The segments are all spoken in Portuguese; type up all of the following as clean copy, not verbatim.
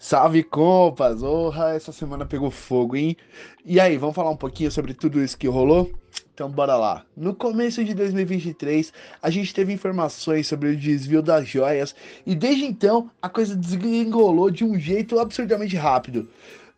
Salve, compas! Orra, essa semana pegou fogo, hein? E aí, vamos falar um pouquinho sobre tudo isso que rolou? Então, bora lá. No começo de 2023, a gente teve informações sobre o desvio das joias e desde então a coisa desengolou de um jeito absurdamente rápido.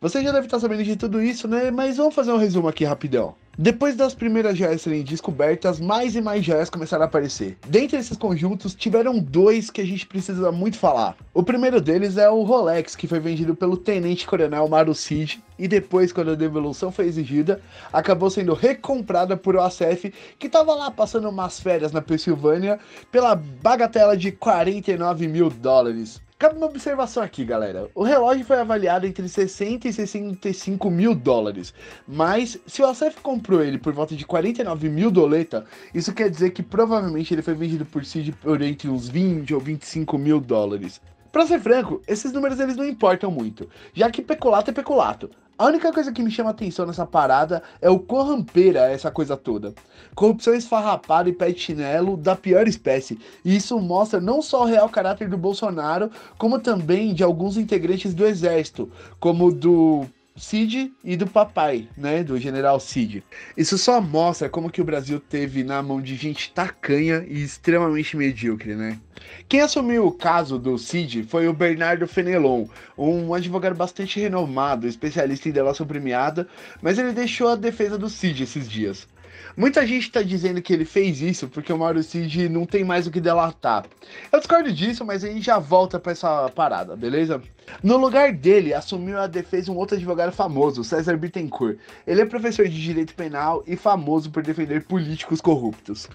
Você já deve estar sabendo de tudo isso, né? Mas vamos fazer um resumo aqui rapidão. Depois das primeiras joias serem descobertas, mais e mais joias começaram a aparecer. Dentre esses conjuntos, tiveram dois que a gente precisa muito falar. O primeiro deles é o Rolex, que foi vendido pelo Tenente Coronel Mauro Cid, e depois, quando a devolução foi exigida, acabou sendo recomprada por OACF, que estava lá passando umas férias na Pensilvânia, pela bagatela de 49 mil dólares. Cabe uma observação aqui, galera. O relógio foi avaliado entre 60 e 65 mil dólares. Mas, se o Acef comprou ele por volta de 49 mil doleta, isso quer dizer que provavelmente ele foi vendido por Cid por entre uns 20 ou 25 mil dólares. Pra ser franco, esses números eles não importam muito, já que peculato é peculato. A única coisa que me chama atenção nessa parada é o quão rampeira é essa coisa toda. Corrupção esfarrapada e pé de chinelo da pior espécie. E isso mostra não só o real caráter do Bolsonaro, como também de alguns integrantes do exército, como do Cid e do papai, né, do general Cid. Isso só mostra como que o Brasil teve na mão de gente tacanha e extremamente medíocre, né? Quem assumiu o caso do Cid foi o Bernardo Fenelon, um advogado bastante renomado, especialista em delação premiada, mas ele deixou a defesa do Cid esses dias. Muita gente está dizendo que ele fez isso porque o Mauro Cid não tem mais o que delatar. Eu discordo disso, mas a gente já volta para essa parada, beleza? No lugar dele, assumiu a defesa um outro advogado famoso, César Bittencourt. Ele é professor de direito penal e famoso por defender políticos corruptos.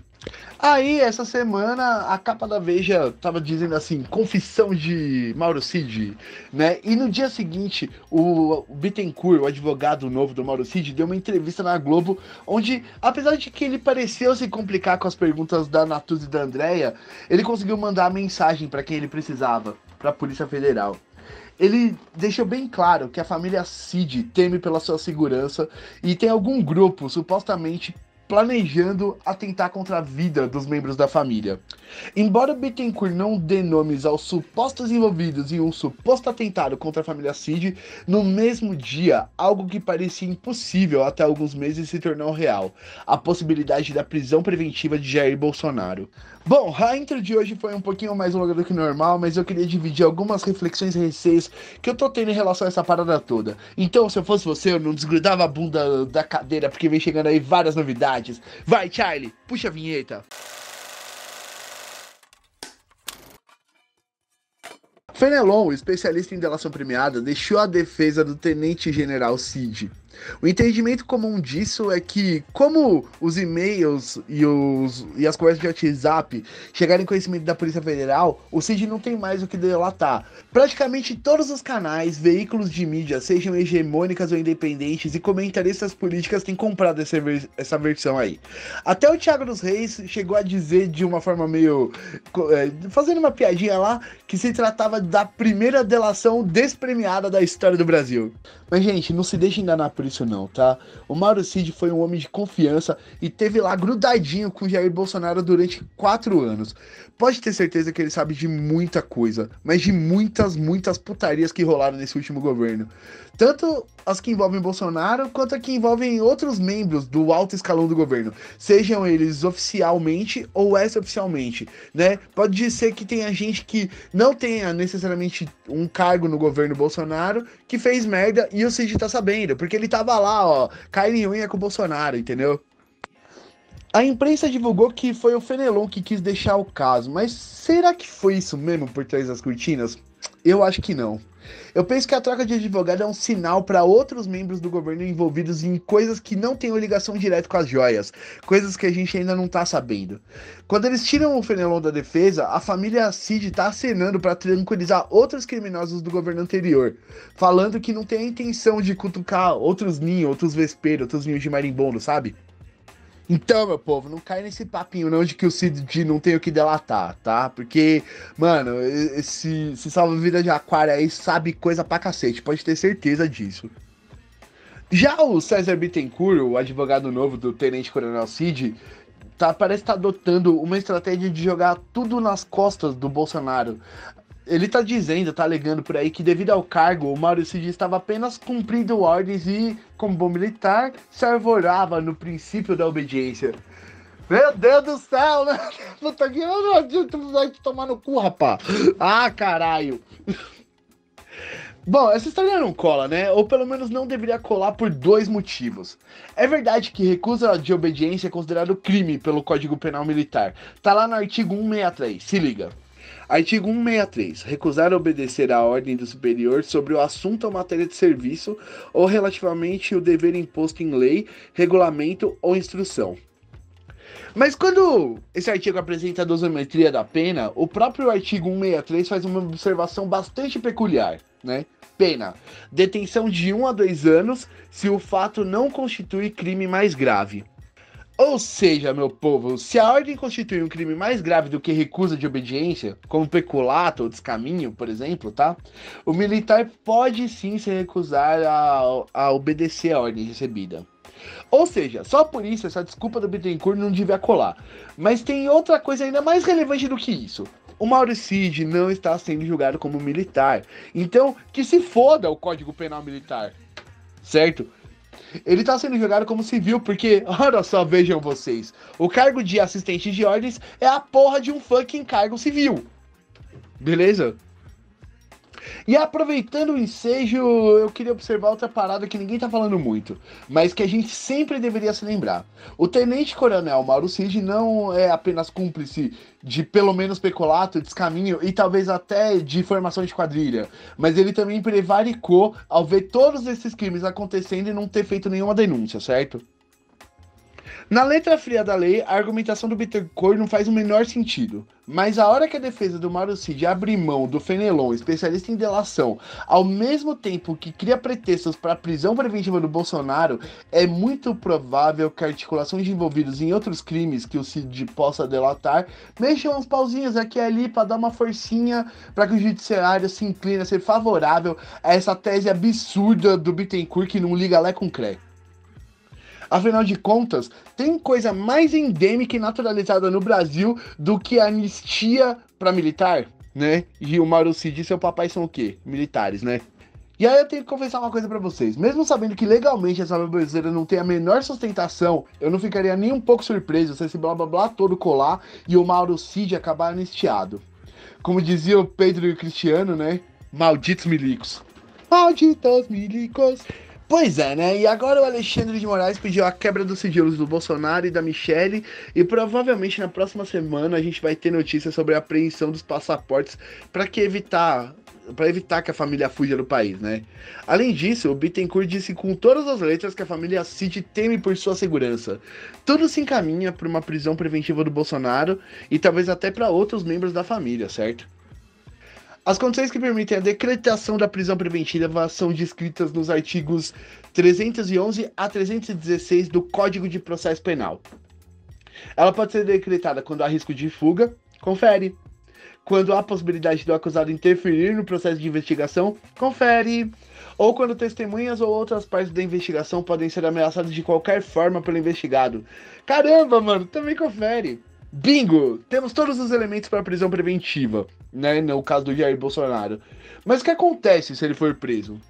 Aí, essa semana, a capa da Veja tava dizendo assim, confissão de Mauro Cid, né? E no dia seguinte, o Bittencourt, o advogado novo do Mauro Cid, deu uma entrevista na Globo, onde, apesar de que ele pareceu se complicar com as perguntas da Natuz e da Andrea, ele conseguiu mandar a mensagem para quem ele precisava, para a Polícia Federal. Ele deixou bem claro que a família Cid teme pela sua segurança e tem algum grupo supostamente planejando atentar contra a vida dos membros da família. Embora Bittencourt não dê nomes aos supostos envolvidos em um suposto atentado contra a família Cid, no mesmo dia, algo que parecia impossível até alguns meses se tornou real: a possibilidade da prisão preventiva de Jair Bolsonaro. Bom, a intro de hoje foi um pouquinho mais longa do que normal, mas eu queria dividir algumas reflexões e receios que eu tô tendo em relação a essa parada toda. Então, se eu fosse você, eu não desgrudava a bunda da cadeira, porque vem chegando aí várias novidades. Vai, Charlie, puxa a vinheta. Fenelon, especialista em delação premiada, deixou a defesa do tenente-general Cid. O entendimento comum disso é que, como os e-mails e as conversas de WhatsApp chegarem em conhecimento da Polícia Federal, o Cid não tem mais o que delatar. Praticamente todos os canais, veículos de mídia, sejam hegemônicas ou independentes, e comentaristas políticas têm comprado essa versão aí. Até o Thiago dos Reis chegou a dizer de uma forma meio... fazendo uma piadinha lá, que se tratava da primeira delação despremiada da história do Brasil. Mas, gente, não se deixe enganar por isso não, tá? O Mauro Cid foi um homem de confiança e teve lá grudadinho com Jair Bolsonaro durante 4 anos. Pode ter certeza que ele sabe de muita coisa, mas de muitas putarias que rolaram nesse último governo. Tanto as que envolvem Bolsonaro, quanto as que envolvem outros membros do alto escalão do governo, sejam eles oficialmente ou extraoficialmente, né? Pode ser que tenha gente que não tenha necessariamente um cargo no governo Bolsonaro, que fez merda e o Cid tá sabendo, porque ele tava lá, ó, caindo em unha com o Bolsonaro, entendeu? A imprensa divulgou que foi o Fenelon que quis deixar o caso, mas será que foi isso mesmo por trás das cortinas? Eu acho que não. Eu penso que a troca de advogado é um sinal para outros membros do governo envolvidos em coisas que não têm ligação direta com as joias, coisas que a gente ainda não tá sabendo. Quando eles tiram o Fenelon da defesa, a família Cid tá acenando para tranquilizar outros criminosos do governo anterior, falando que não tem a intenção de cutucar outros ninhos, outros vespeiros, outros ninhos de marimbondo, sabe? Então, meu povo, não cai nesse papinho não de que o Cid não tem o que delatar, tá? Porque, mano, esse salva-vida de aquário aí sabe coisa pra cacete, pode ter certeza disso. Já o César Bittencourt, o advogado novo do Tenente Coronel Cid, parece estar adotando uma estratégia de jogar tudo nas costas do Bolsonaro. Ele tá dizendo, tá alegando por aí que devido ao cargo, o Mauro Cid estava apenas cumprindo ordens e, como bom militar, se arvorava no princípio da obediência. Meu Deus do céu, né? Puta que tu vai te tomar no cu, rapá. Ah, caralho. Bom, essa história não cola, né? Ou pelo menos não deveria colar por dois motivos. É verdade que recusa de obediência é considerado crime pelo Código Penal Militar. Tá lá no artigo 163, se liga. Artigo 163. Recusar obedecer à ordem do superior sobre o assunto ou matéria de serviço ou relativamente o dever imposto em lei, regulamento ou instrução. Mas quando esse artigo apresenta a dosimetria da pena, o próprio artigo 163 faz uma observação bastante peculiar, né? Pena: detenção de 1 a 2 anos se o fato não constitui crime mais grave. Ou seja, meu povo, se a ordem constitui um crime mais grave do que recusa de obediência, como peculato ou descaminho, por exemplo, tá? O militar pode sim se recusar a obedecer a ordem recebida. Ou seja, só por isso essa desculpa do Bittencourt não devia colar. Mas tem outra coisa ainda mais relevante do que isso. O Mauro Cid não está sendo julgado como militar. Então, que se foda o Código Penal Militar. Certo? Ele está sendo julgado como civil, porque, olha só, vejam vocês. O cargo de assistente de ordens é a porra de um fucking cargo civil. Beleza? E aproveitando o ensejo, eu queria observar outra parada que ninguém tá falando muito, mas que a gente sempre deveria se lembrar. O tenente-coronel Mauro Cid não é apenas cúmplice de pelo menos peculato, descaminho e talvez até de formação de quadrilha, mas ele também prevaricou ao ver todos esses crimes acontecendo e não ter feito nenhuma denúncia, certo? Na letra fria da lei, a argumentação do Bittencourt não faz o menor sentido. Mas a hora que a defesa do Mauro Cid abre mão do Fenelon, especialista em delação, ao mesmo tempo que cria pretextos para a prisão preventiva do Bolsonaro, é muito provável que a articulação de envolvidos em outros crimes que o Cid possa delatar mexam uns pauzinhos aqui e ali para dar uma forcinha para que o judiciário se incline a ser favorável a essa tese absurda do Bittencourt que não liga lé com cré. Afinal de contas, tem coisa mais endêmica e naturalizada no Brasil do que a anistia para militar, né? E o Mauro Cid e seu papai são o quê? Militares, né? E aí eu tenho que confessar uma coisa pra vocês. Mesmo sabendo que legalmente essa baboseira não tem a menor sustentação, eu não ficaria nem um pouco surpreso se esse blá blá blá todo colar e o Mauro Cid acabar anistiado. Como dizia o Pedro e o Cristiano, né? Malditos milicos. Malditos milicos. Pois é, né? E agora o Alexandre de Moraes pediu a quebra dos sigilos do Bolsonaro e da Michelle, e provavelmente na próxima semana a gente vai ter notícias sobre a apreensão dos passaportes para evitar que a família fuja do país, né? Além disso, o Bittencourt disse com todas as letras que a família Cid teme por sua segurança. Tudo se encaminha para uma prisão preventiva do Bolsonaro e talvez até para outros membros da família, certo? As condições que permitem a decretação da prisão preventiva são descritas nos artigos 311 a 316 do Código de Processo Penal. Ela pode ser decretada quando há risco de fuga, confere. Quando há possibilidade do acusado interferir no processo de investigação, confere. Ou quando testemunhas ou outras partes da investigação podem ser ameaçadas de qualquer forma pelo investigado. Caramba, mano, também confere. Bingo! Temos todos os elementos para prisão preventiva, né, no caso do Jair Bolsonaro. Mas o que acontece se ele for preso?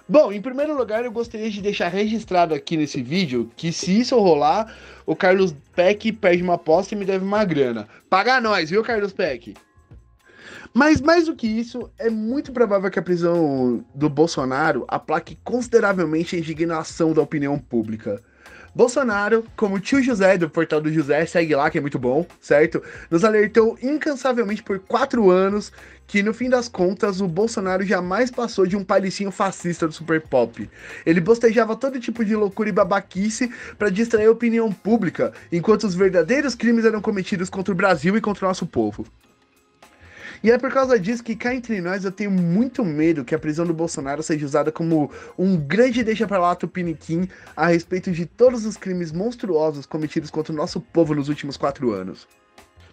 Bom, em primeiro lugar, eu gostaria de deixar registrado aqui nesse vídeo que se isso rolar, o Carlos Peck perde uma aposta e me deve uma grana. Paga nós, viu, Carlos Peck? Mas mais do que isso, é muito provável que a prisão do Bolsonaro aplaque consideravelmente a indignação da opinião pública. Bolsonaro, como o tio José do Portal do José, segue lá que é muito bom, certo? Nos alertou incansavelmente por 4 anos que, no fim das contas, o Bolsonaro jamais passou de um palicinho fascista do Super Pop. Ele bostejava todo tipo de loucura e babaquice para distrair a opinião pública, enquanto os verdadeiros crimes eram cometidos contra o Brasil e contra o nosso povo. E é por causa disso que cá entre nós eu tenho muito medo que a prisão do Bolsonaro seja usada como um grande deixa-pra-lá tupiniquim a respeito de todos os crimes monstruosos cometidos contra o nosso povo nos últimos 4 anos.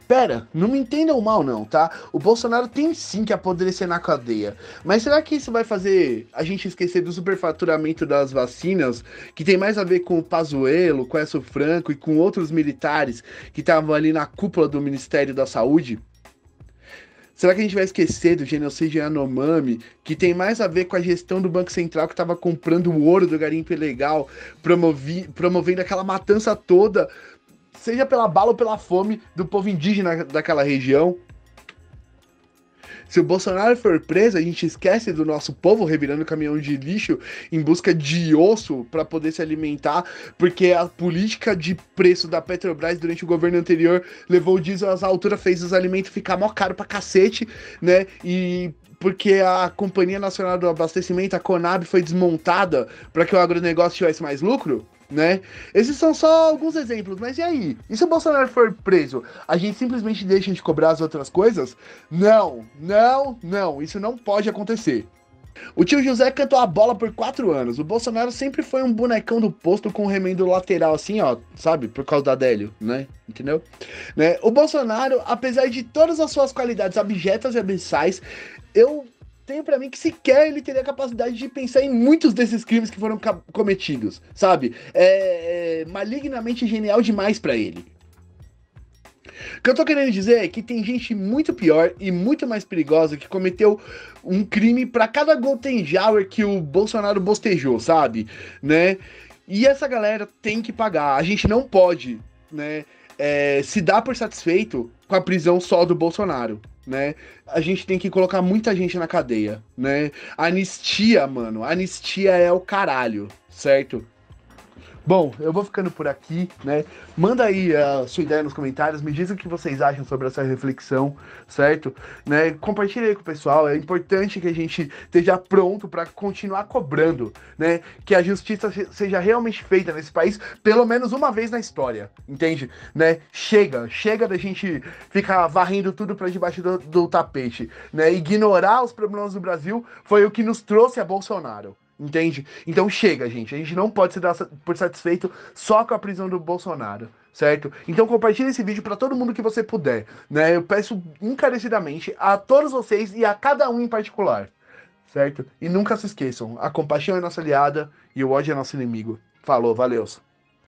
Pera, não me entendam mal não, tá? O Bolsonaro tem sim que apodrecer na cadeia. Mas será que isso vai fazer a gente esquecer do superfaturamento das vacinas, que tem mais a ver com o Pazuello, com o Écio Franco e com outros militares que estavam ali na cúpula do Ministério da Saúde? Será que a gente vai esquecer do genocídio Yanomami, que tem mais a ver com a gestão do Banco Central que estava comprando o ouro do garimpo ilegal, promovendo aquela matança toda, seja pela bala ou pela fome do povo indígena daquela região? Se o Bolsonaro for preso, a gente esquece do nosso povo revirando caminhão de lixo em busca de osso para poder se alimentar, porque a política de preço da Petrobras durante o governo anterior levou o diesel às alturas, fez os alimentos ficar mó caro pra cacete, né? E porque a Companhia Nacional do Abastecimento, a Conab, foi desmontada para que o agronegócio tivesse mais lucro, né? Esses são só alguns exemplos, mas e aí? E se o Bolsonaro for preso, a gente simplesmente deixa de cobrar as outras coisas? Não, não, não, isso não pode acontecer. O tio José cantou a bola por 4 anos. O Bolsonaro sempre foi um bonecão do posto com um remendo lateral assim, ó, sabe? Por causa da Adélio, né? Entendeu? Né? O Bolsonaro, apesar de todas as suas qualidades abjetas e abissais, eu tenho pra mim que sequer ele teria a capacidade de pensar em muitos desses crimes que foram cometidos, sabe? É malignamente genial demais pra ele. O que eu tô querendo dizer é que tem gente muito pior e muito mais perigosa que cometeu um crime pra cada Golden Shower que o Bolsonaro bostejou, sabe? Né? E essa galera tem que pagar. A gente não pode, né, se dar por satisfeito com a prisão só do Bolsonaro, né? A gente tem que colocar muita gente na cadeia, né? Anistia, mano, anistia é o caralho, certo? Bom, eu vou ficando por aqui, né? Manda aí a sua ideia nos comentários, me diz o que vocês acham sobre essa reflexão, certo? Né? Compartilha aí com o pessoal, é importante que a gente esteja pronto para continuar cobrando, né? Que a justiça seja realmente feita nesse país, pelo menos uma vez na história, entende? Né? Chega da gente ficar varrendo tudo para debaixo do tapete, né? Ignorar os problemas do Brasil foi o que nos trouxe a Bolsonaro. Entende? Então chega, gente. A gente não pode se dar por satisfeito só com a prisão do Bolsonaro, certo? Então compartilhe esse vídeo para todo mundo que você puder, né? Eu peço encarecidamente a todos vocês e a cada um em particular, certo? E nunca se esqueçam, a compaixão é nossa aliada e o ódio é nosso inimigo. Falou, valeu.